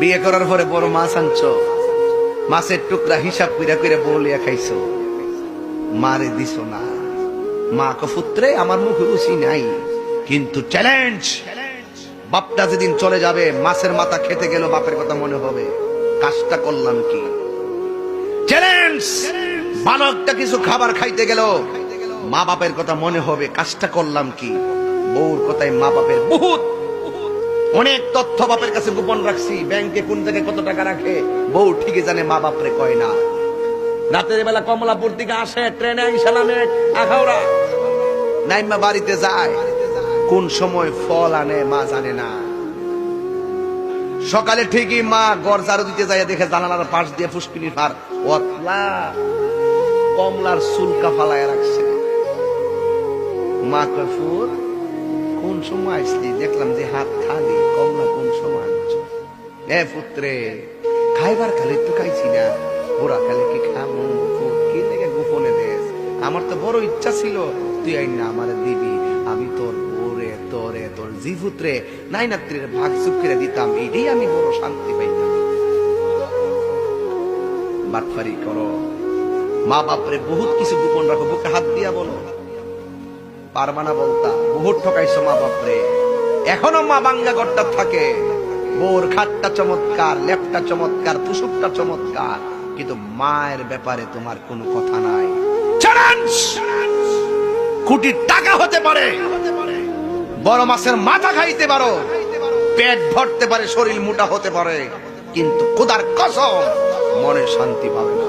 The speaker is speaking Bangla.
বিয়ে করার পরে বড় মাছ আনছো, মাছের টুকরা হিসাব কইরা কইরা বলিয়া খাইছো, মারে দিছো না। মা কপুত্রে আমার মুখে রুচি নাই, কিন্তু চ্যালেঞ্জ, বাপটা যেদিন চলে যাবে মাছের মাথা খেতে গেল বাপের কথা মনে হবে, কাজটা করলাম কি। চ্যালেঞ্জ, বালকটা কিছু খাবার খাইতে গেল মা বাপের কথা মনে হবে, কাজটা করলাম কি। বউর কথায় মা বাপের বহুত অনেক তথ্য বাপের কাছে গোপন রাখছি, ব্যাংকে কোন জায়গায় কত টাকা রাখে বউ ঠিকই জানে, মা বাপরে কয় না। রাতের বেলা কমলাপুর থেকে আসে ট্রেনে আইসালামে আখাউড়া নাইমা বাড়িতে যায়, কোন সময় ফল আনে মা জানে না। সকালে ঠিকই মা ঘর ঝাড়ু দিতে যায়, দেখে জানালার পাশ দিয়ে ফুসকিনির ফার ওতলা কমলার চুলকা ফালায় রাখছে। মা কয় ফুল কোন সময় আসলি, দেখলাম যে হাত খালি, কমলা কোন সময় আনছো। এ পুত্রে খাইবার খালি তো খাইছি না, ওরা খালি কি খামো, কি দেখে গোপনে দেশ। আমার তো বড় ইচ্ছা ছিল তুই আইন না আমার দিবি, আমি তোর ওরে তোরে তোর জি পুত্রে নাই নাত্রীর ভাগ চুপ করে দিতাম, এটাই আমি বড় শান্তি পাইতাম। বাটফারি করো, মা বাপরে বহুত কিছু গোপন রাখো, বুকে হাত দিয়া বলো, পারবা না বলতা। বহুত ঠকাইছো মা বাপরে, এখনো মা বাঙ্গা গড়টা থাকে। বোর খাটটা চমৎকার, লেপটা চমৎকার, পুশুকটা চমৎকার, কিন্তু মায়ের ব্যাপারে তোমার কোনো কথা নাই। চ্যালেঞ্জ, কোটির টাকা হতে পারে, বড় মাছের মাথা খাইতে পারো, পেট ভরতে পারে, শরীর মোটা হতে পারে, কিন্তু খোদার কসম মনে শান্তি পাবে না।